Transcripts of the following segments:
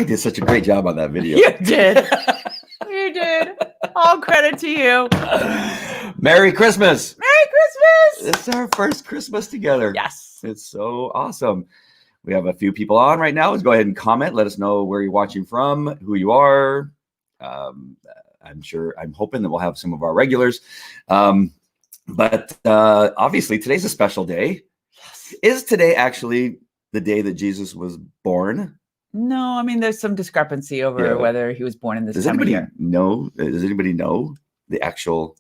did such a great job on that video. You did. You did. All credit to you. Merry Christmas. Merry Christmas. It's our first Christmas together. Yes. It's so awesome. We have a few people on right now. Let's go ahead and comment. Let us know where you're watching from, who you are. I'm hoping that we'll have some of our regulars. But obviously, today's a special day. Yes. Is today actually the day that Jesus was born? No, I mean, there's some discrepancy over whether he was born in this time of year. Does anybody know the actual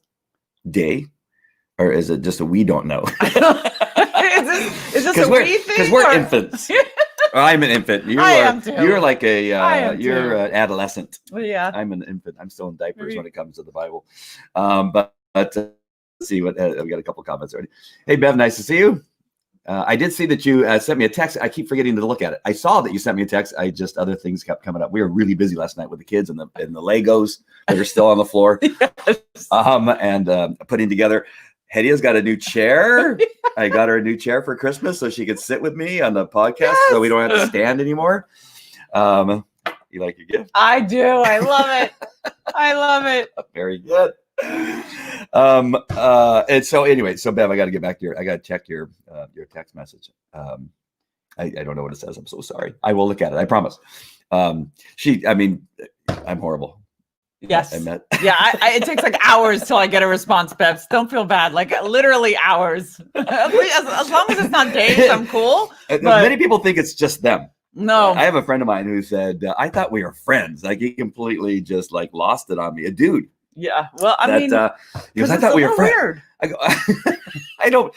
day? Or is it just we don't know? Is this a we thing? Because we're infants. I'm an infant. I am too. You're like you're an adolescent. Well, yeah. I'm an infant. I'm still in diapers when it comes to the Bible. But let's see what we got a couple comments already. Hey, Bev, nice to see you. I did see that you sent me a text. I keep forgetting to look at it. I saw that you sent me a text. Other things kept coming up. We were really busy last night with the kids and the Legos that are still on the floor. Yes. And putting together. Hedia's got a new chair. I got her a new chair for Christmas so she could sit with me on the podcast so we don't have to stand anymore. You like your gift? I do. I love it. I love it. Very good. And so anyway, Bev, I got to get back to I got to check your text message. I don't know what it says. I'm so sorry. I will look at it. I promise. I'm horrible. Yes. It takes like hours till I get a response, Bevs. Don't feel bad. Like literally hours. As long as it's not days, I'm cool. Many people think it's just them. No. I have a friend of mine who said, I thought we were friends. Like he completely just like lost it on me. A dude. Yeah. Well, I thought we were friends. Weird. I go, I don't.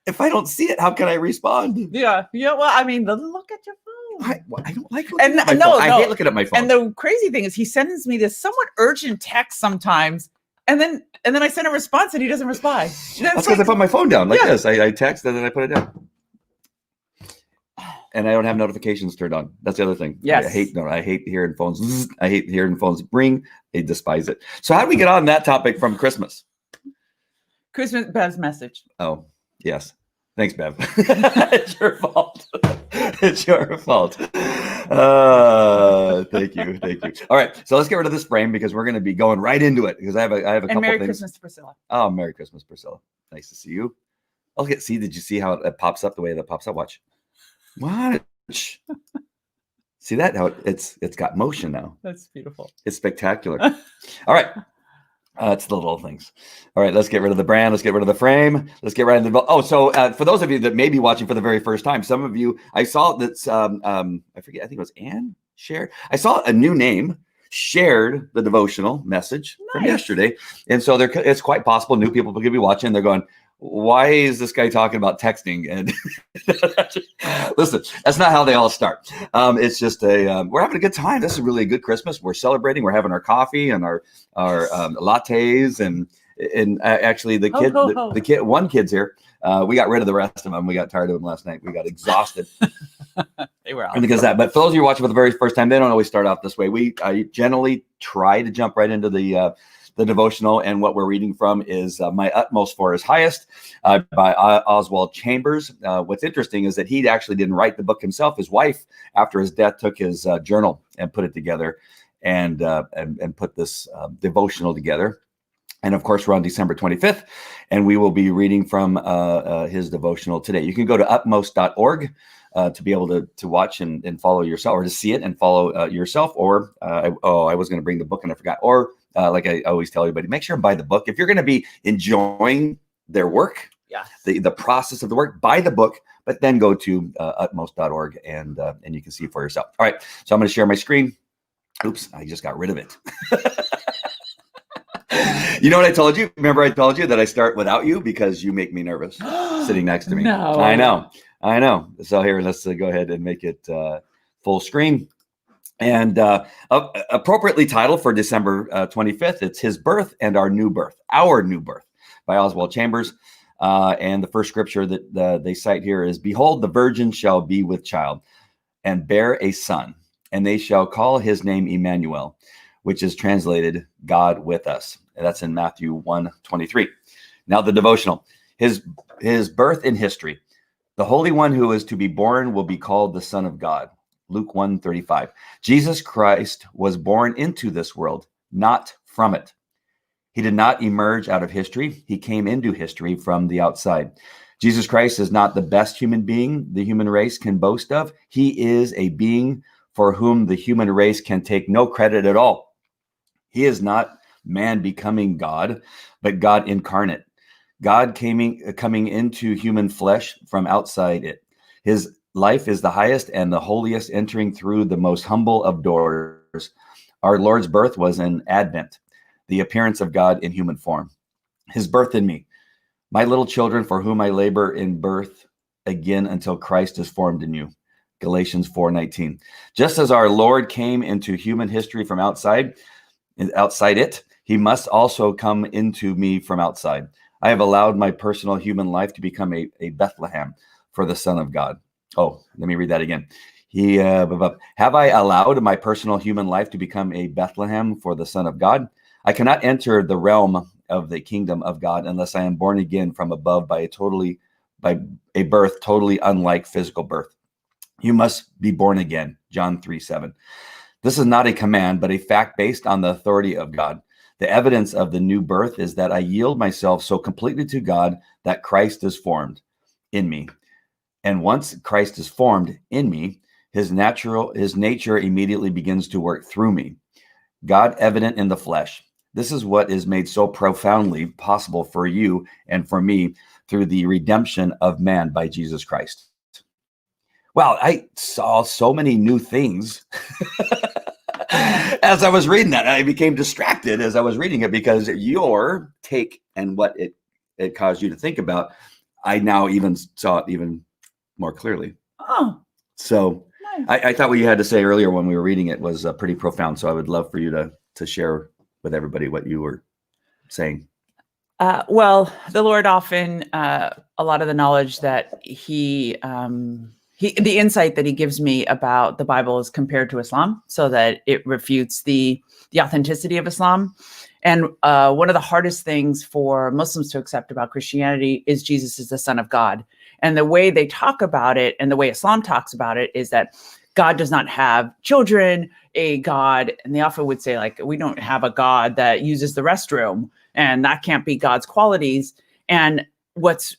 If I don't see it, how can I respond? Yeah. Well, I mean, look at your phone. I don't like looking at my phone. I hate looking at my phone. And the crazy thing is he sends me this somewhat urgent text sometimes, and then I send a response and he doesn't reply. That's because I put my phone down like this. I text and then I put it down. And I don't have notifications turned on. That's the other thing. Yes. I hate hearing phones. I hate hearing phones ring. I despise it. So how do we get on that topic from Christmas? Christmas Bev's message. Oh, yes. Thanks, Bev. It's your fault. It's your fault. Thank you. All right, so let's get rid of this frame because we're going to be going right into it because I have a couple things. Merry Christmas to Priscilla. Oh, Merry Christmas, Priscilla. Nice to see you. Did you see how it pops up the way that pops up? Watch. Watch. See that? How it's got motion now. That's beautiful. It's spectacular. All right. It's the little things. All right, let's get rid of the brand. Let's get rid of the frame. Let's get right into the. For those of you that may be watching for the very first time, some of you, I saw that. I forget. I think it was Anne shared. I saw a new name shared the devotional message from yesterday, and so it's quite possible new people could be watching. They're going, why is this guy talking about texting? And listen, that's not how they all start. It's just we're having a good time. This is really a good Christmas. We're celebrating. We're having our coffee and our lattes and actually the kid, one kid's here. We got rid of the rest of them. We got tired of them last night. We got exhausted. They were and because of that. But for those of you watching for the very first time, they don't always start out this way. I generally try to jump right into the devotional, and what we're reading from is My Utmost for His Highest by Oswald Chambers. What's interesting is that he actually didn't write the book himself. His wife, after his death, took his journal and put it together and put this devotional together. And of course, we're on December 25th, and we will be reading from his devotional today. You can go to utmost.org to be able to watch and follow yourself, or to see it and follow yourself. Or I was going to bring the book and I forgot. Or like I always tell everybody, make sure and buy the book. If you're going to be enjoying their work, the process of the work, buy the book, but then go to utmost.org and you can see it for yourself. All right, so I'm going to share my screen. Oops, I just got rid of it. You know what I told you? Remember I told you that I start without you because you make me nervous sitting next to me. No. I know. So here, let's go ahead and make it full screen. And appropriately titled for December 25th, it's His Birth and Our New Birth by Oswald Chambers. And the first scripture that they cite here is, Behold, the virgin shall be with child and bear a son, and they shall call his name Emmanuel, which is translated God with us. And that's in Matthew 1:23. Now the devotional, his birth in history. The Holy One who is to be born will be called the Son of God. Luke 1:35. Jesus Christ was born into this world, not from it. He did not emerge out of history. He came into history from the outside. Jesus Christ is not the best human being the human race can boast of. He is a being for whom the human race can take no credit at all. He is not man becoming God, but God incarnate. God coming into human flesh from outside it. His life is the highest and the holiest, entering through the most humble of doors. Our Lord's birth was an advent, the appearance of God in human form. His birth in me. My little children, for whom I labor in birth again until Christ is formed in you. Galatians 4:19. Just as our Lord came into human history from outside it, he must also come into me from outside. I have allowed my personal human life to become a Bethlehem for the Son of God. Oh, let me read that again. Have I allowed my personal human life to become a Bethlehem for the Son of God? I cannot enter the realm of the kingdom of God unless I am born again from above by a birth totally unlike physical birth. You must be born again. John 3:7. This is not a command, but a fact based on the authority of God. The evidence of the new birth is that I yield myself so completely to God that Christ is formed in me. And once Christ is formed in me, his nature immediately begins to work through me. God evident in the flesh. This is what is made so profoundly possible for you and for me through the redemption of man by Jesus Christ. Wow, I saw so many new things as I was reading that. I became distracted as I was reading it because your take and what it caused you to think about, I now even saw it even more clearly. Oh, so nice. I thought what you had to say earlier when we were reading it was pretty profound. So I would love for you to share with everybody what you were saying. Well, the Lord often, a lot of the knowledge that the insight that he gives me about the Bible is compared to Islam, so that it refutes the authenticity of Islam. And one of the hardest things for Muslims to accept about Christianity is Jesus is the Son of God. And the way they talk about it and the way Islam talks about it is that God does not have children, a God, and they often would say, like, we don't have a God that uses the restroom, and that can't be God's qualities. And what's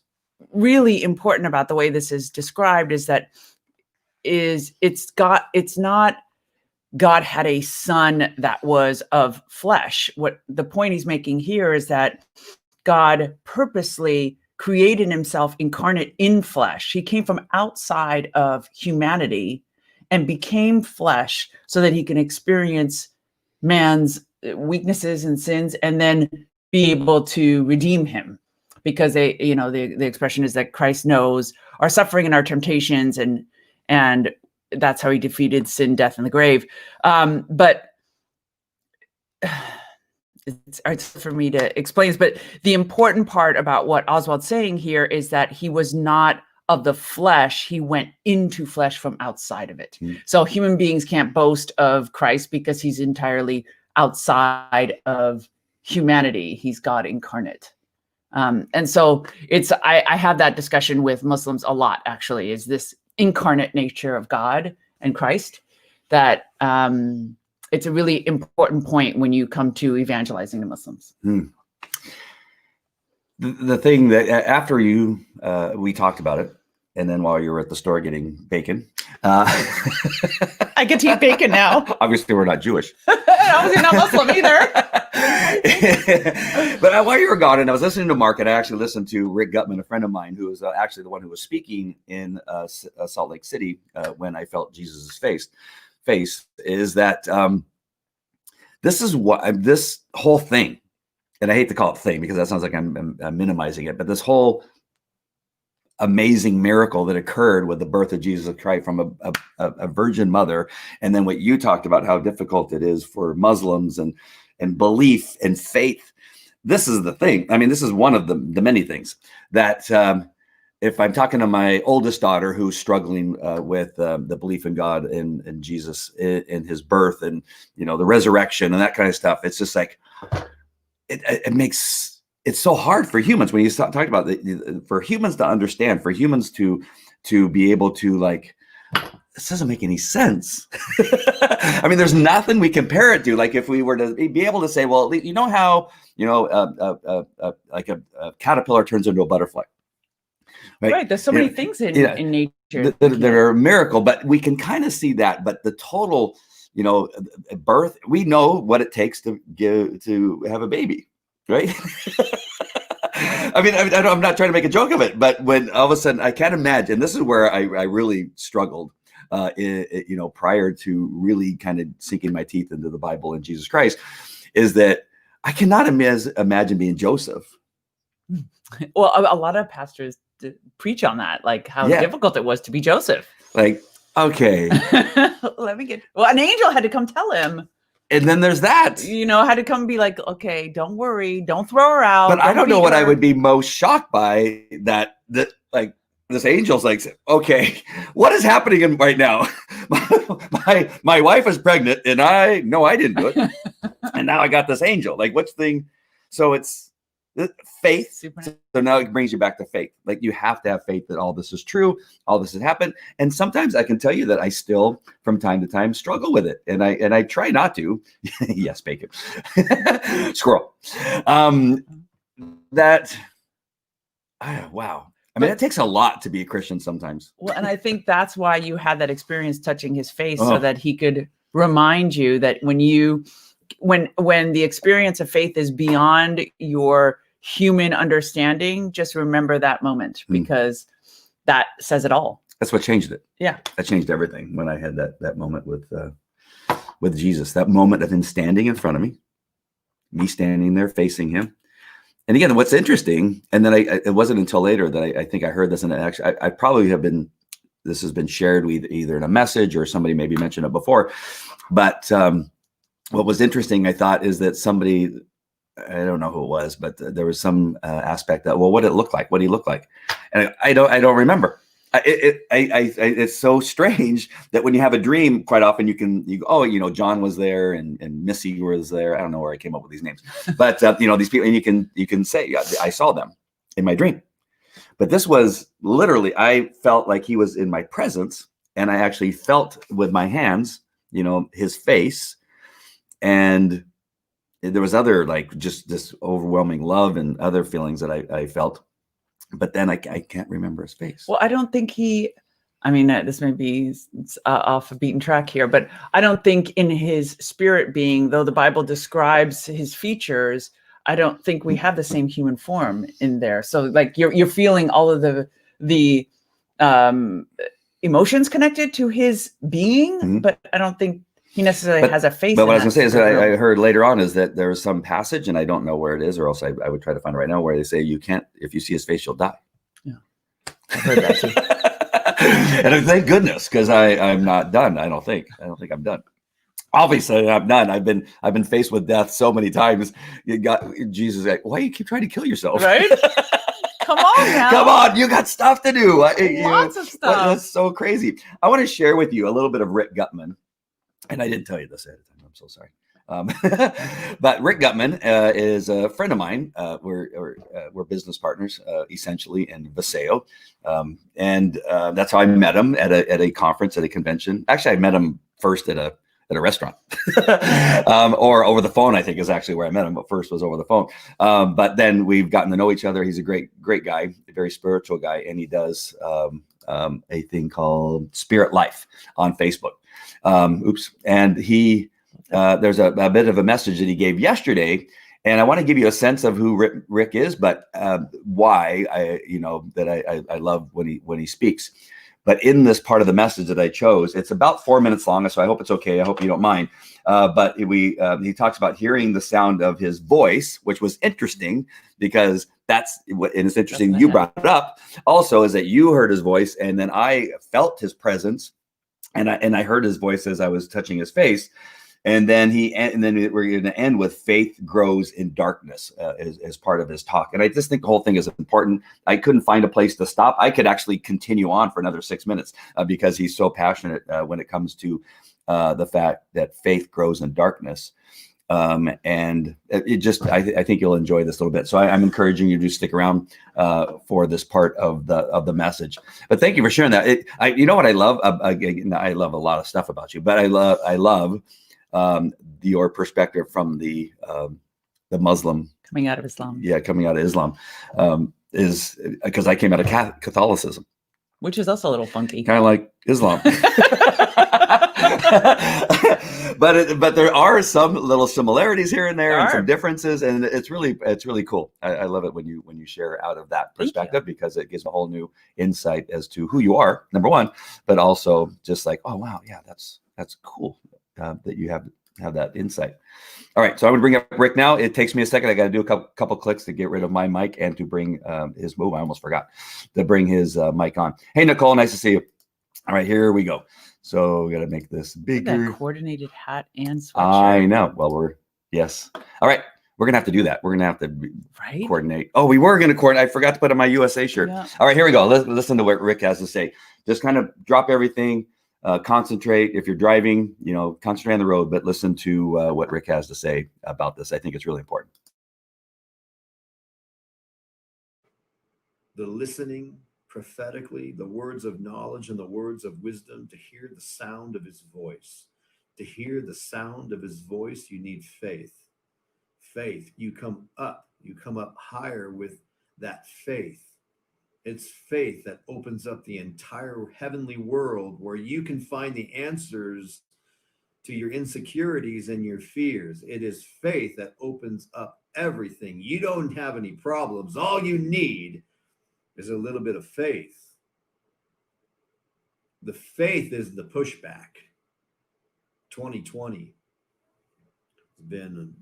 really important about the way this is described is that it's not God had a son that was of flesh. What the point he's making here is that God purposely created himself incarnate in flesh. He came from outside of humanity and became flesh so that he can experience man's weaknesses and sins and then be able to redeem him. Because the expression is that Christ knows our suffering and our temptations, and that's how he defeated sin, death, and the grave. But it's hard for me to explain this, but the important part about what Oswald's saying here is that he was not of the flesh. He went into flesh from outside of it. Mm. So human beings can't boast of Christ because he's entirely outside of humanity. He's God incarnate. And so I have that discussion with Muslims a lot, actually, is this incarnate nature of God and Christ that it's a really important point when you come to evangelizing the Muslims. The thing that after we talked about it, and then while you were at the store getting bacon. I get to eat bacon now. Obviously, we're not Jewish. Obviously not Muslim either. But while you were gone, and I was listening to Mark, and I actually listened to Rick Gutman, a friend of mine, who was actually the one who was speaking in Salt Lake City when I felt Jesus's face, is that this is what this whole thing, and I hate to call it thing because that sounds like I'm minimizing it, but this whole amazing miracle that occurred with the birth of Jesus Christ from a virgin mother. And then what you talked about, how difficult it is for Muslims and belief and faith. This is the thing. I mean, this is one of the many things that if I'm talking to my oldest daughter who's struggling with the belief in God and Jesus in his birth and, the resurrection and that kind of stuff, it's just like, it makes it's so hard for humans when you talk about for humans to understand, for humans to be able to this doesn't make any sense. I mean, there's nothing we compare it to. Like if we were to be able to say, well, you know how, like a caterpillar turns into a butterfly. Right. There's so many things in nature that are a miracle, but we can kind of see that. But the total, birth, we know what it takes to have a baby, right? I mean, I'm not trying to make a joke of it, but when all of a sudden I can't imagine, this is where I really struggled, prior to really kind of sinking my teeth into the Bible and Jesus Christ, is that I cannot imagine being Joseph. Well, a lot of pastors preach on that, like how difficult it was to be Joseph. Like, okay. An angel had to come tell him. And then there's that. Had to come be like, okay, don't worry, don't throw her out. But I don't know what I would be most shocked by that like this angel's like, okay, what is happening right now? My wife is pregnant and I didn't do it. And now I got this angel. Like what's thing? So it's faith. So now it brings you back to faith. Like you have to have faith that all this is true, all this has happened. And sometimes I can tell you that I still, from time to time, struggle with it, and I try not to. Yes, bacon, squirrel. Wow. I mean, it takes a lot to be a Christian sometimes. Well, and I think that's why you had that experience touching his face, so that he could remind you that when the experience of faith is beyond your human understanding, just remember that moment, because that says it all. That's what changed it. Yeah. That changed everything when I had that moment with Jesus, that moment of him standing in front of me standing there facing him. And again, what's interesting, and then it wasn't until later that I think I heard this, and actually I probably this has been shared with either in a message or somebody maybe mentioned it before. But what was interesting, I thought, is that somebody, I don't know who it was, but there was some aspect that, well, what did it look like? What did he look like? And I don't remember. It's so strange that when you have a dream, quite often you go, John was there and Missy was there. I don't know where I came up with these names, but these people, and you can say, I saw them in my dream. But this was literally, I felt like he was in my presence, and I actually felt with my hands, his face. And there was other, like, just this overwhelming love and other feelings that I felt. But then I can't remember his face. Well, I don't think this may be off a beaten track here, but I don't think in his spirit being, though the Bible describes his features, I don't think we have the same human form in there. So like you're feeling all of the emotions connected to his being, but I don't think he necessarily has a face. But what I was going to say is that I heard later on is that there was some passage, and I don't know where it is, or else I would try to find it right now, where they say if you see his face, you'll die. Yeah, I've heard that too. And thank goodness, because I'm not done. I don't think I'm done. Obviously, I'm done. I've been faced with death so many times. You got Jesus like, why do you keep trying to kill yourself? Right? Come on now. Come on, you got stuff to do. Lots of stuff. That's so crazy. I want to share with you a little bit of Rick Gutman. And I didn't tell you this ahead of time. I'm so sorry. But Rick Gutman is a friend of mine. We're business partners, essentially, in Viseo. And that's how I met him at a conference, at a convention. Actually, I met him first at a restaurant or over the phone, I think is actually where I met him. But first was over the phone. But then we've gotten to know each other. He's a great guy, a very spiritual guy. And he does a thing called Spirit Life on Facebook. And he, there's a bit of a message that he gave yesterday, and I want to give you a sense of who Rick is, but why I love when he speaks. But in this part of the message that I chose, it's about 4 minutes long, so I hope it's okay. I hope you don't mind. But he talks about hearing the sound of his voice, which was interesting because and it's interesting you brought it up also, is that you heard his voice, and then I felt his presence. And I heard his voice as I was touching his face, and then we're going to end with faith grows in darkness as part of his talk. And I just think the whole thing is important. I couldn't find a place to stop. I could actually continue on for another 6 minutes because he's so passionate when it comes to the fact that faith grows in darkness. And it just, I think you'll enjoy this a little bit. So I'm encouraging you to stick around for this part of the message. But thank you for sharing that. You know what I love? I love a lot of stuff about you, but I love your perspective from the Muslim Coming out of Islam. Yeah, coming out of Islam, is because I came out of Catholicism, which is also a little funky, kind of like Islam. But there are some little similarities here and there, and some differences, and it's really cool. I love it when you share out of that perspective, because it gives a whole new insight as to who you are, number one, but also just like, oh wow, yeah, that's cool that you have that insight. All right, so I'm going to bring up Rick now. It takes me a second. I got to do a couple clicks to get rid of my mic and to bring his move. I almost forgot to bring his mic on. Hey, Nicole, nice to see you. All right, here we go. So we got to make this bigger. That coordinated hat and sweatshirt. I know. Well, yes. All right, we're going to have to do that. We're going to have to coordinate. Oh, we were going to coordinate. I forgot to put on my USA shirt. Yeah. All right, here we go. Listen to what Rick has to say. Just kind of drop everything. Concentrate. If you're driving, concentrate on the road, but listen to what Rick has to say about this. I think it's really important. The listening prophetically, the words of knowledge and the words of wisdom, to hear the sound of his voice. To hear the sound of his voice, you need faith. Faith. You come up higher with that faith. It's faith that opens up the entire heavenly world, where you can find the answers to your insecurities and your fears. It is faith that opens up everything. You don't have any problems. All you need is a little bit of faith. The faith is the pushback. 2020 has been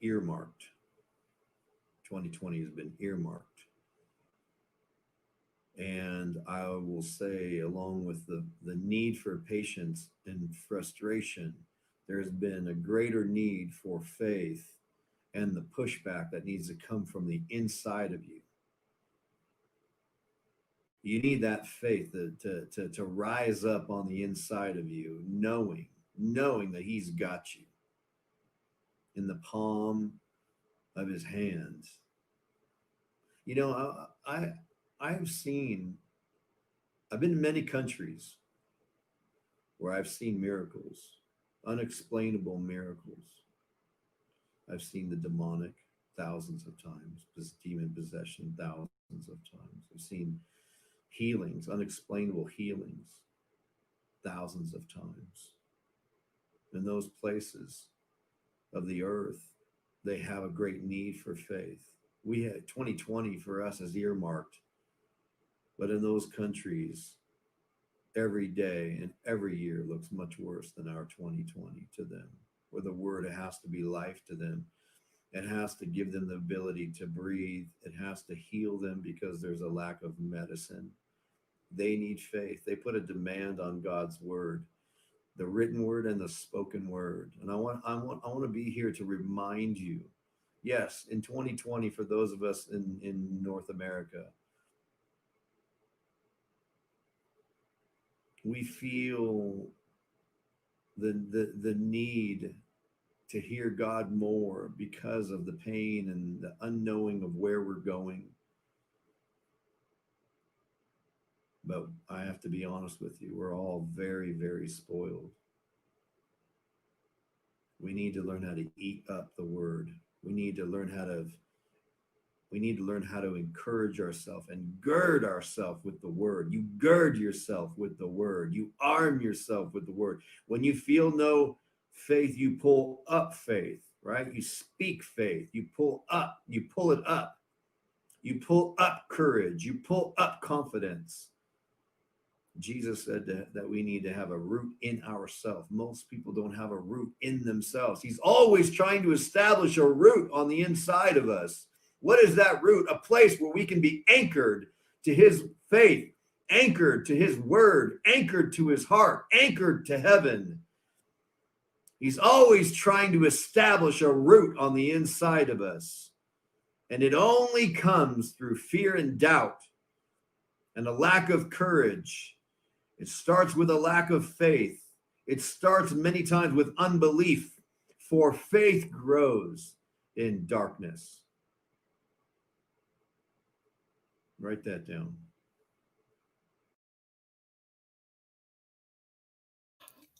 earmarked. 2020 has been earmarked. And I will say, along with the need for patience and frustration, there's been a greater need for faith and the pushback that needs to come from the inside of you. You need that faith to rise up on the inside of you, knowing that he's got you in the palm of his hands. I've been in many countries where I've seen miracles, unexplainable miracles. I've seen the demonic thousands of times, this demon possession thousands of times. I've seen healings, unexplainable healings, thousands of times. In those places of the earth, they have a great need for faith. We had 2020 for us as earmarked, but in those countries, every day and every year looks much worse than our 2020 to them, where the word has to be life to them. It has to give them the ability to breathe. It has to heal them because there's a lack of medicine. They need faith. They put a demand on God's word, the written word and the spoken word. And I want to be here to remind you, yes, in 2020, for those of us in North America, we feel the need to hear God more because of the pain and the unknowing of where we're going. But I have to be honest with you, we're all very, very spoiled. We need to learn how to eat up the word. We need to learn how to encourage ourselves and gird ourselves with the word. You gird yourself with the word. You arm yourself with the word. When you feel no faith, you pull up faith, right? You speak faith. You pull up. You pull it up. You pull up courage. You pull up confidence. Jesus said that we need to have a root in ourselves. Most people don't have a root in themselves. He's always trying to establish a root on the inside of us. What is that root? A place where we can be anchored to his faith, anchored to his word, anchored to his heart, anchored to heaven. He's always trying to establish a root on the inside of us. And it only comes through fear and doubt and a lack of courage. It starts with a lack of faith. It starts many times with unbelief, for faith grows in darkness. Write that down.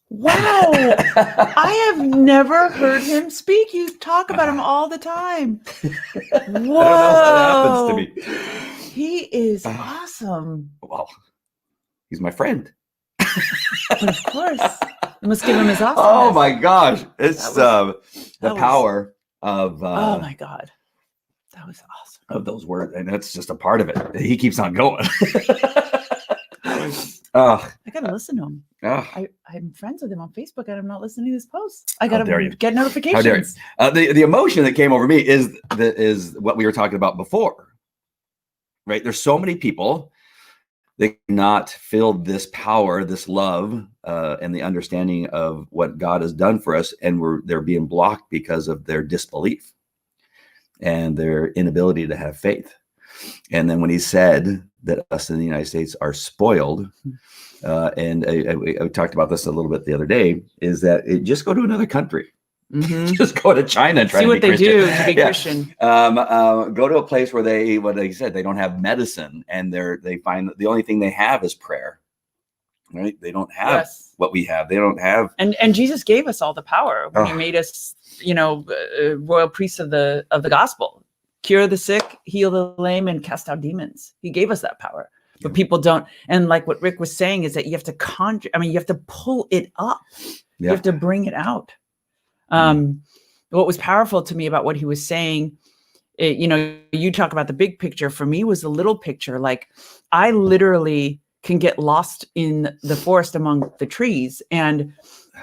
Wow. I have never heard him speak. You talk about him all the time. I don't know what happens to me. He is awesome. Well, he's my friend. But of course. You must give him his awesomeness. Oh my gosh. It's the was- power of oh my God. That was awesome. of those words. And that's just a part of it. He keeps on going. I gotta listen to him. Oh. I'm friends with him on Facebook and I'm not listening to his posts. I dare gotta you. get notifications. How dare you. The emotion that came over me is what we were talking about before. Right? There's so many people that cannot feel this power, this love, and the understanding of what God has done for us, and they're being blocked because of their disbelief and their inability to have faith. And then when he said that us in the United States are spoiled, and I talked about this a little bit the other day, is that just go to another country. Mm-hmm. Just go to China and try See to what be they Christian. do to be Christian. Go to a place where what they said, they don't have medicine, and they find that the only thing they have is prayer. Right? They don't have what we have. They don't have. And Jesus gave us all the power when he made us, royal priests of the gospel. Cure the sick, heal the lame, and cast out demons. He gave us that power. But people don't. And like what Rick was saying is that you have to you have to pull it up. You have to bring it out. What was powerful to me about what he was saying, you talk about the big picture. For me was the little picture. Like I literally can get lost in the forest among the trees. And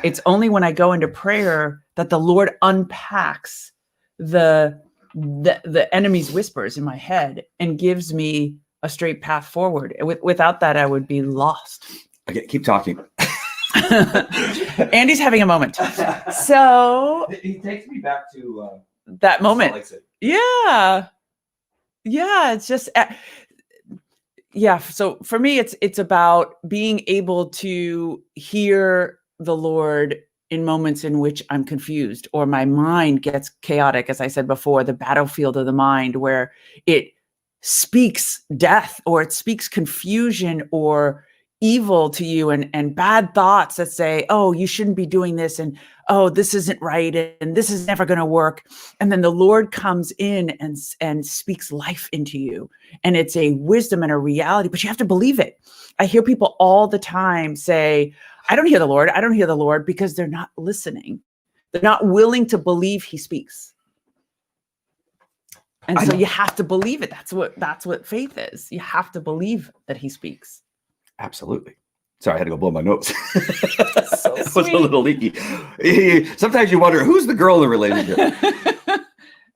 it's only when I go into prayer that the Lord unpacks the enemy's whispers in my head and gives me a straight path forward. Without that, I would be lost. Okay, keep talking. Andy's having a moment. So he takes me back to that moment. Yeah. It's just, So for me, it's about being able to hear the Lord in moments in which I'm confused or my mind gets chaotic. As I said before, the battlefield of the mind, where it speaks death or it speaks confusion or evil to you and bad thoughts that say, oh, you shouldn't be doing this. And, oh, this isn't right. And this is never going to work. And then the Lord comes in and speaks life into you. And it's a wisdom and a reality, but you have to believe it. I hear people all the time say, I don't hear the Lord. I don't hear the Lord, because they're not listening. They're not willing to believe he speaks. And so you have to believe it. That's what faith is. You have to believe that he speaks. Absolutely. Sorry, I had to go blow my nose. So It was a little leaky. Sometimes you wonder, who's the girl in the relationship?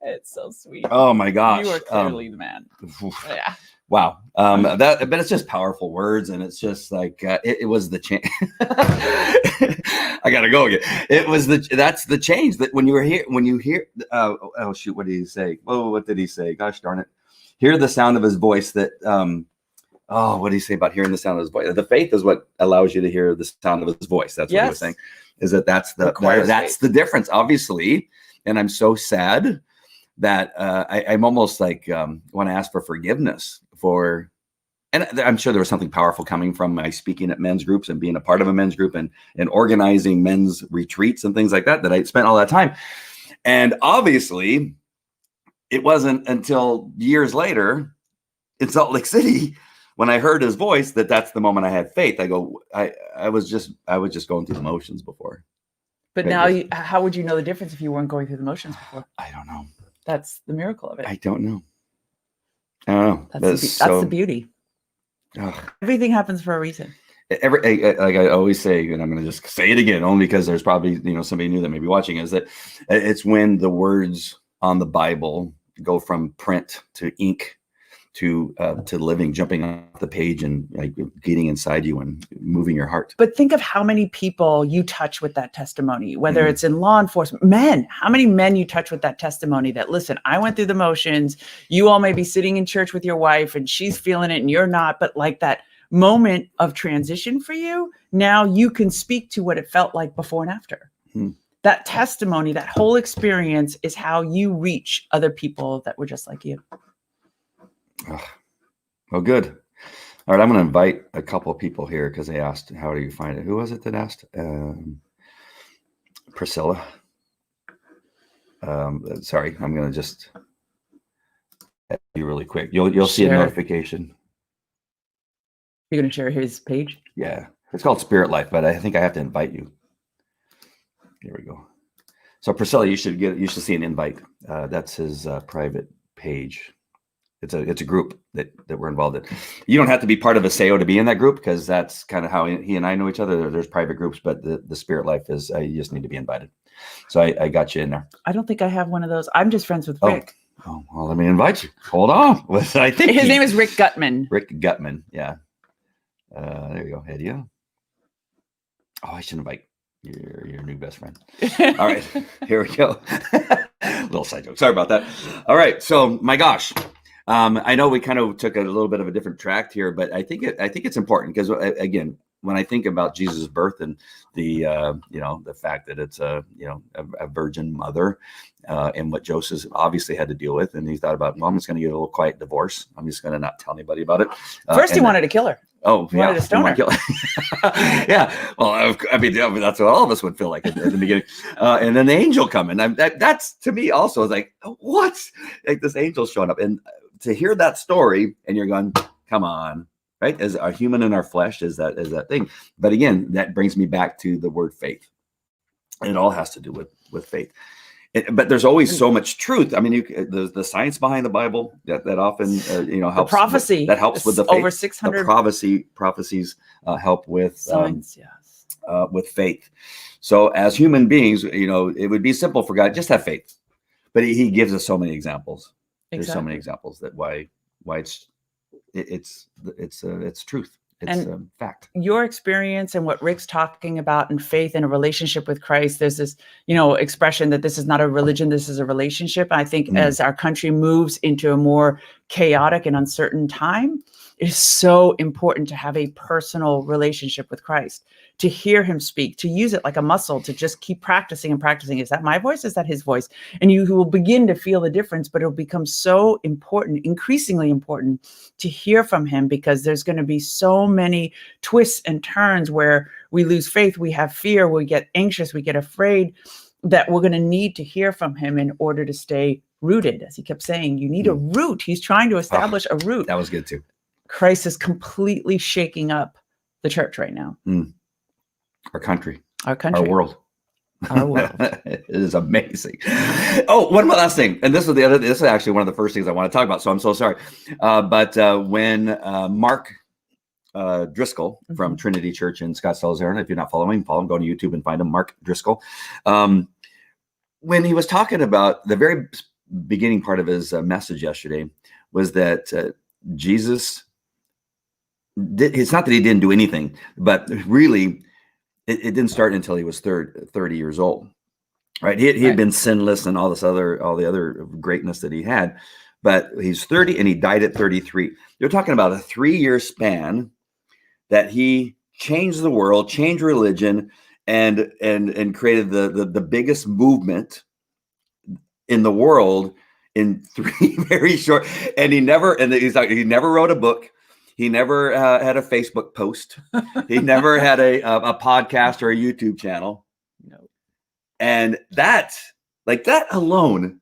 It's so sweet. Oh my gosh. You are clearly the man. Yeah. Wow. But it's just powerful words, and it's just like it was the change. I gotta go again. That's the change that when you hear oh shoot, what did he say? Oh, what did he say? Gosh darn it. Hear the sound of his voice that what did he say about hearing the sound of his voice? The faith is what allows you to hear the sound of his voice. That's what he was saying. Is that's the difference, obviously. And I'm so sad that I'm almost like want to ask for forgiveness for, and I'm sure there was something powerful coming from my speaking at men's groups and being a part of a men's group and organizing men's retreats and things like that I spent all that time. And obviously it wasn't until years later in Salt Lake City when I heard his voice that's the moment I had faith. I was just going through the motions before. But now, how would you know the difference if you weren't going through the motions before? I don't know. That's the miracle of it. I don't know. That's the beauty. Ugh. Everything happens for a reason. Like I always say, and I'm going to just say it again, only because there's probably somebody new that may be watching, is that it's when the words on the Bible go from print to ink to living, jumping off the page and like getting inside you and moving your heart. But think of how many people you touch with that testimony, whether it's in law enforcement, how many men you touch with that testimony that, listen, I went through the motions. You all may be sitting in church with your wife and she's feeling it and you're not, but like that moment of transition for you, now you can speak to what it felt like before and after. That testimony, that whole experience is how you reach other people that were just like you. Well, good. All right, I'm going to invite a couple of people here because they asked, how do you find it? Who was it that asked? Priscilla. Sorry, I'm going to just be really quick. You'll see a notification. You're going to share his page? Yeah, it's called Spirit Life, but I think I have to invite you. Here we go. So Priscilla, you should see an invite. That's his private page. It's a group that we're involved in. You don't have to be part of a SEO to be in that group, because that's kind of how he and I know each other. There's private groups, but the Spirit Life is you just need to be invited. So I got you in there. I don't think I have one of those. I'm just friends with Rick. Oh, well, let me invite you. Hold on. I think his name is Rick Gutman. Rick Gutman. Yeah. There you go. Hedia. Oh, I should invite your new best friend. All right, here we go. Little side joke. Sorry about that. All right. So my gosh. I know we kind of took a little bit of a different track here, but I think it's important because, again, when I think about Jesus' birth and the the fact that it's a virgin mother, and what Joseph obviously had to deal with, and he thought about, well, I'm just going to get a little quiet divorce. I'm just going to not tell anybody about it. First, he wanted to kill her. Oh, he wanted to stone her. Yeah. Well, I mean, that's what all of us would feel like at the beginning. And then the angel coming. That's to me also is like, what? Like this angel showing up, and to hear that story, and you're going, come on, right? As a human in our flesh is that thing. But again, that brings me back to the word faith. It all has to do with faith. But there's always so much truth. I mean, the science behind the Bible that often helps. The prophecy that helps with the faith. Over 600 prophecies help with science, yes. With faith. So as human beings, it would be simple for God, just have faith. But he gives us so many examples. There's so many examples that why it's truth. It's fact. Your experience and what Rick's talking about in faith and a relationship with Christ, there's this, expression that this is not a religion, this is a relationship. I think as our country moves into a more chaotic and uncertain time, it is so important to have a personal relationship with Christ, to hear him speak, to use it like a muscle, to just keep practicing and practicing. Is that my voice? Is that his voice? And you will begin to feel the difference, but it'll become so important, increasingly important, to hear from him, because there's going to be so many twists and turns where we lose faith, we have fear, we get anxious, we get afraid, that we're going to need to hear from him in order to stay rooted. As he kept saying, you need a root. He's trying to establish a root. That was good too. Christ is completely shaking up the church right now. Our country, our world. It is amazing. Oh, one more last thing. And this is actually one of the first things I want to talk about. So I'm so sorry. But when Mark Driscoll from Trinity Church in Scottsdale, Arizona, if you're not following, follow him, go to YouTube and find him, Mark Driscoll. When he was talking about the very beginning part of his message yesterday was that Jesus it's not that he didn't do anything, but really it didn't start until he was 30 years old, right? He had been sinless and all the other greatness that he had, but he's 30 and he died at 33. You're talking about a 3-year span that he changed the world, changed religion, and created the biggest movement in the world in 3 very short. And he never wrote a book. He never had a Facebook post. He never had a podcast or a YouTube channel. No. And that alone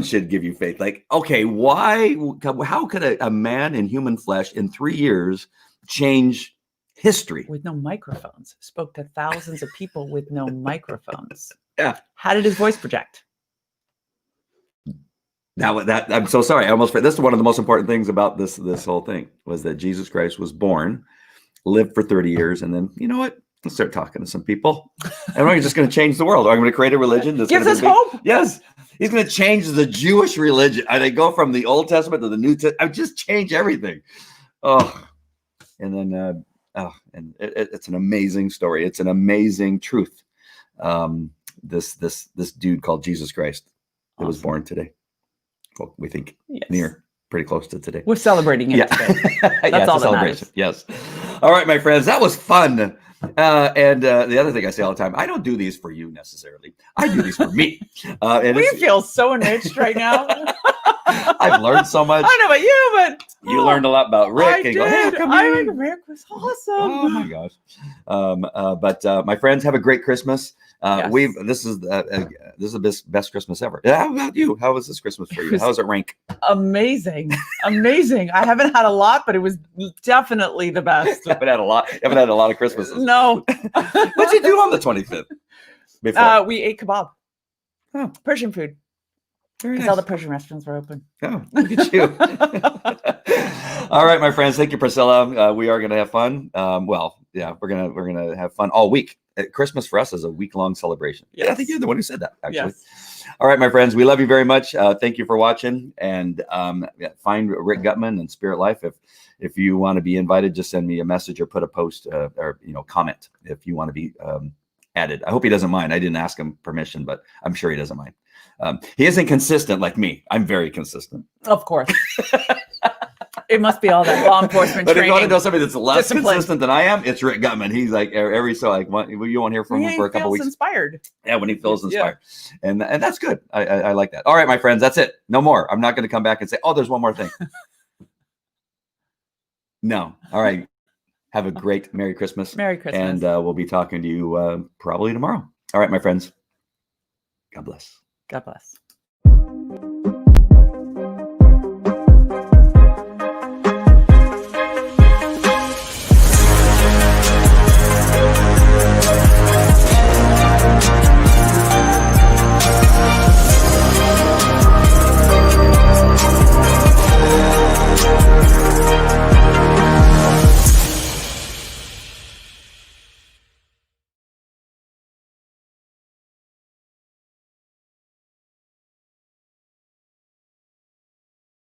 should give you faith. Like, okay, how could a man in human flesh in 3 years change history? With no microphones. Spoke to thousands of people with no microphones. Yeah. How did his voice project? Now that I'm so sorry. This is one of the most important things about this whole thing was that Jesus Christ was born, lived for 30 years, and then you know what? Let's start talking to some people. And we're just going to change the world. I'm going to create a religion that's gives us hope. Yes, he's going to change the Jewish religion. They go from the Old Testament to the New Testament. I just change everything. Oh, and then and it's an amazing story. It's an amazing truth. This dude called Jesus Christ that was born today. Well, we think near. pretty close to today. We're celebrating it Yeah. today. That's all a that celebration. matters. Yes. All right, my friends, that was fun. And the other thing I say all the time, I don't do these for you necessarily. I do these for me. And We feel so enriched right now. I've learned so much. I don't know about you, but You learned a lot about Rick. I and did. you go, hey, come I here. think Rick was awesome. Oh my gosh. But my friends, have a great Christmas. Yes. This is the best Christmas ever. How about you? How was this Christmas for you? How does it rank? Amazing. Amazing. I haven't had a lot, but it was definitely the best. You haven't had a lot of Christmases. No. What'd you do on the 25th? Before? We ate kebab. Oh. Persian food. Very Because nice. all the Persian restaurants were open. Oh, look at you. All right, my friends. Thank you, Priscilla. We are going to have fun. We're gonna have fun all week. Christmas for us is a week-long celebration. Yes. Yeah, I think you're the one who said that, actually. Yes. All right, my friends. We love you very much. Thank you for watching. And find Rick Gutman and Spirit Life. If you want to be invited, just send me a message or put a post or comment if you want to be added. I hope he doesn't mind. I didn't ask him permission, but I'm sure he doesn't mind. He isn't consistent like me. I'm very consistent. Of course. It must be all that law enforcement But if training. you want to know somebody that's less Discipline. consistent than I am, it's Rick Gutman. He's like you won't hear from him for a couple weeks. Inspired. Yeah, when he feels inspired, and that's good. I like that. All right, my friends, that's it. No more. I'm not going to come back and say, oh, there's one more thing. No. All right. Have a great Merry Christmas. Merry Christmas. And we'll be talking to you probably tomorrow. All right, my friends. God bless. God bless.